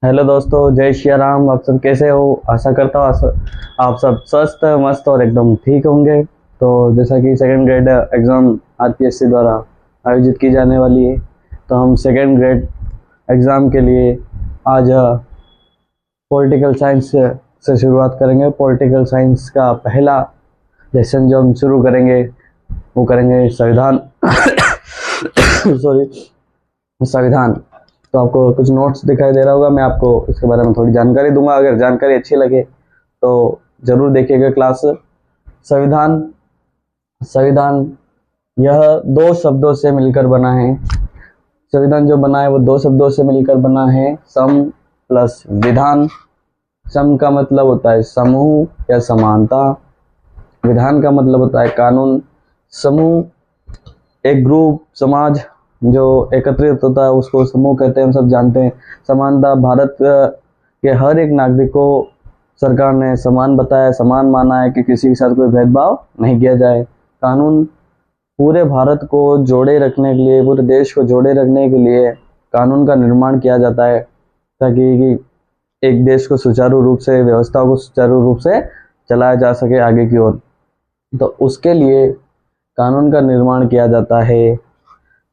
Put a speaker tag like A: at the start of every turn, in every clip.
A: Hello दोस्तों, जय श्री राम। आप सब कैसे हो? आशा करता हूँ आप सब स्वस्थ मस्त और एकदम ठीक होंगे। तो जैसा कि सेकंड ग्रेड एग्ज़ाम आरपीएससी द्वारा आयोजित की जाने वाली है, तो हम सेकंड ग्रेड एग्ज़ाम के लिए आज पॉलिटिकल साइंस से शुरुआत करेंगे। पॉलिटिकल साइंस का पहला लेसन जो हम शुरू करेंगे वो करेंगे संविधान सॉरी, संविधान। तो आपको कुछ नोट्स दिखाई दे रहा होगा, मैं आपको इसके बारे में थोड़ी जानकारी दूंगा। अगर जानकारी अच्छी लगे तो जरूर देखिएगा क्लास। संविधान संविधान यह दो शब्दों से मिलकर बना है। संविधान जो बना है वो दो शब्दों से मिलकर बना है, सम प्लस विधान। सम का मतलब होता है समूह या समानता, विधान का मतलब होता है कानून। समूह एक ग्रुप, समाज जो एकत्रित होता है उसको समूह कहते हैं, हम सब जानते हैं। समानता, भारत के हर एक नागरिक को सरकार ने समान बताया, समान माना है कि किसी के साथ कोई भेदभाव नहीं किया जाए। कानून पूरे भारत को जोड़े रखने के लिए, पूरे देश को जोड़े रखने के लिए कानून का निर्माण किया जाता है, ताकि एक देश को सुचारू रूप से, व्यवस्था को सुचारू रूप से चलाया जा सके आगे की ओर। तो उसके लिए कानून का निर्माण किया जाता है।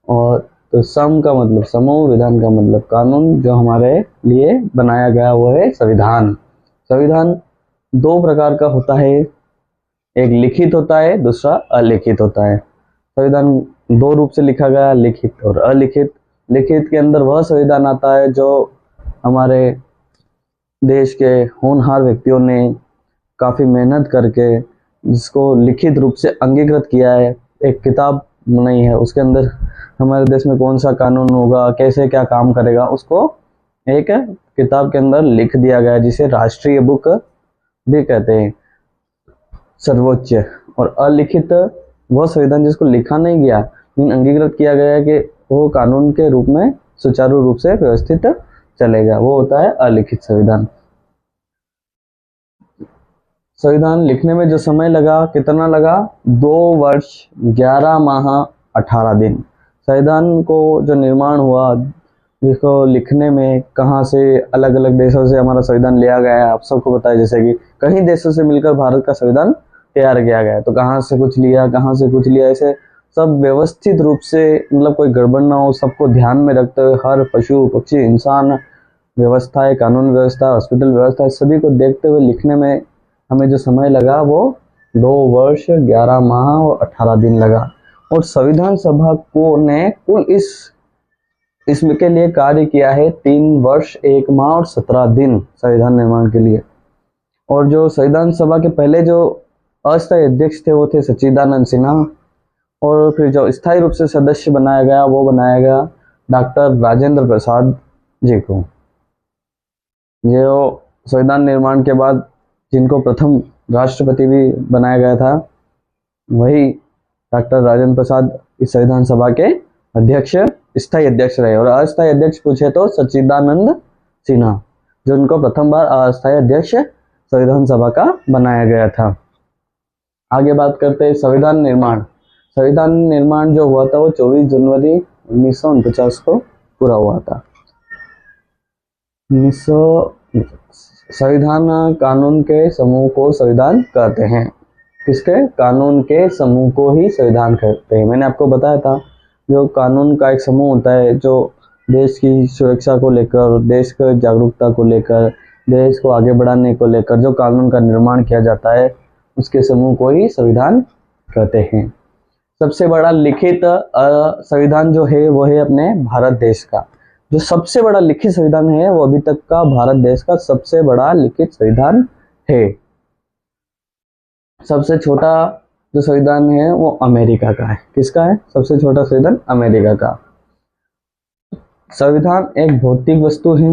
A: और तो सम का मतलब समूह, विधान का मतलब कानून जो हमारे लिए बनाया गया वो है संविधान। संविधान दो प्रकार का होता है, एक लिखित होता है, दूसरा अलिखित होता है। संविधान दो रूप से लिखा गया, लिखित और अलिखित। लिखित के अंदर वह संविधान आता है जो हमारे देश के होनहार व्यक्तियों ने काफ़ी मेहनत करके जिसको लिखित रूप से अंगीकृत किया है। एक किताब नहीं है, उसके अंदर हमारे देश में कौन सा कानून होगा, कैसे क्या काम करेगा, उसको एक किताब के अंदर लिख दिया गया है, जिसे राष्ट्रीय बुक भी कहते हैं, सर्वोच्च। और अलिखित वह संविधान जिसको लिखा नहीं गया लेकिन अंगीकृत किया गया है कि वो कानून के रूप में सुचारू रूप से व्यवस्थित चलेगा, वो होता है अलिखित संविधान। संविधान लिखने में जो समय लगा, कितना लगा? 2 वर्ष 11 माह 18 दिन। संविधान को जो निर्माण हुआ, जिसको लिखने में कहाँ से अलग अलग देशों से हमारा संविधान लिया गया है, आप सबको पता है। जैसे कि कई देशों से मिलकर भारत का संविधान तैयार किया गया है, तो कहाँ से कुछ लिया, कहाँ से कुछ लिया, ऐसे सब व्यवस्थित रूप से, मतलब कोई गड़बड़ ना हो, सबको ध्यान में रखते हुए हर पशु पक्षी इंसान व्यवस्थाएं, कानून व्यवस्था, हॉस्पिटल व्यवस्था, सभी को देखते हुए लिखने में हमें जो समय लगा वो 2 वर्ष 11 माह और 18 दिन लगा। और संविधान सभा को ने कुल इसमें के लिए कार्य किया है 3 वर्ष 1 माह और 17 दिन संविधान निर्माण के लिए। और जो संविधान सभा के पहले जो अस्थायी अध्यक्ष थे वो थे सच्चिदानंद सिन्हा, और फिर जो स्थायी रूप से सदस्य बनाया गया वो बनाया गया डॉक्टर राजेंद्र प्रसाद जी को। जो संविधान निर्माण के बाद जिनको प्रथम राष्ट्रपति भी बनाया गया था, वही डॉक्टर राजेंद्र प्रसाद इस संविधान सभा के अध्यक्ष, स्थायी अध्यक्ष रहे। और अस्थायी अध्यक्ष पूछे तो सच्चिदानंद सिन्हा, जो उनको प्रथम बार अस्थायी अध्यक्ष संविधान सभा का बनाया गया था। आगे बात करते हैं संविधान निर्माण। संविधान निर्माण जो हुआ था वो 24 जनवरी 1949 को पूरा हुआ था। 1900 संविधान कानून के समूह को संविधान कहते हैं। किसके? कानून के समूह को ही संविधान कहते हैं। मैंने आपको बताया था, जो कानून का एक समूह होता है जो देश की सुरक्षा को लेकर, देश की जागरूकता को लेकर, देश को आगे बढ़ाने को लेकर जो कानून का निर्माण किया जाता है, उसके समूह को ही संविधान कहते हैं। सबसे बड़ा लिखित संविधान जो है वो है अपने भारत देश का। जो सबसे बड़ा लिखित संविधान है वो अभी तक का भारत देश का सबसे बड़ा लिखित संविधान है। सबसे छोटा जो संविधान है वो अमेरिका का है। किसका है सबसे छोटा संविधान? अमेरिका का। संविधान एक भौतिक वस्तु है,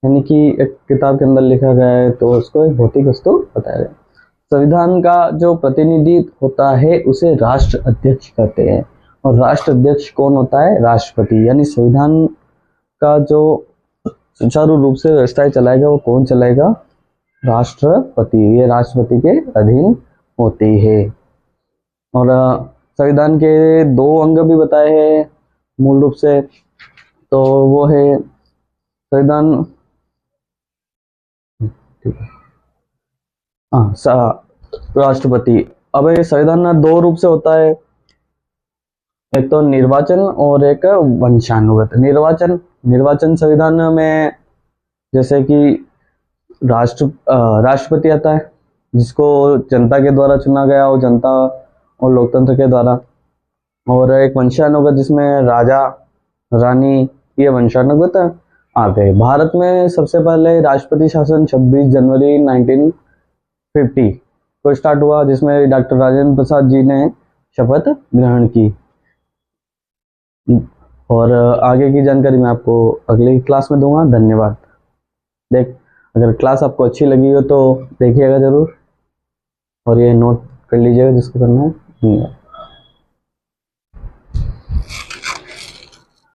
A: यानी कि एक किताब के अंदर लिखा गया है तो उसको एक भौतिक वस्तु बताया गया। संविधान का जो प्रतिनिधि होता है उसे राष्ट्र अध्यक्ष कहते हैं। और राष्ट्र अध्यक्ष कौन होता है? राष्ट्रपति। यानी संविधान का जो सुचारू रूप से व्यवस्थाएं चलाएगा वो कौन चलाएगा? राष्ट्रपति। ये राष्ट्रपति के अधीन होती है। और संविधान के 2 अंग भी बताए हैं मूल रूप से, तो वो है संविधान, ठीक है। हाँ, राष्ट्रपति। अब ये संविधान ना दो रूप से होता है, एक तो निर्वाचन और एक वंशानुगत। निर्वाचन, निर्वाचन संविधान में जैसे कि राष्ट्रपति आता है, जिसको जनता के द्वारा चुना गया हो, जनता और लोकतंत्र के द्वारा। और एक वंशानुगत जिसमें राजा रानी, ये वंशानुगत आते हैं। भारत में सबसे पहले राष्ट्रपति शासन 26 जनवरी 1950 को स्टार्ट हुआ, जिसमें डॉक्टर राजेंद्र प्रसाद जी ने शपथ ग्रहण की। और आगे की जानकारी मैं आपको अगली क्लास में दूंगा। धन्यवाद। अगर क्लास आपको अच्छी लगी हो तो देखिएगा जरूर, और ये नोट कर लीजिएगा जिसको करना है। धन्यवाद।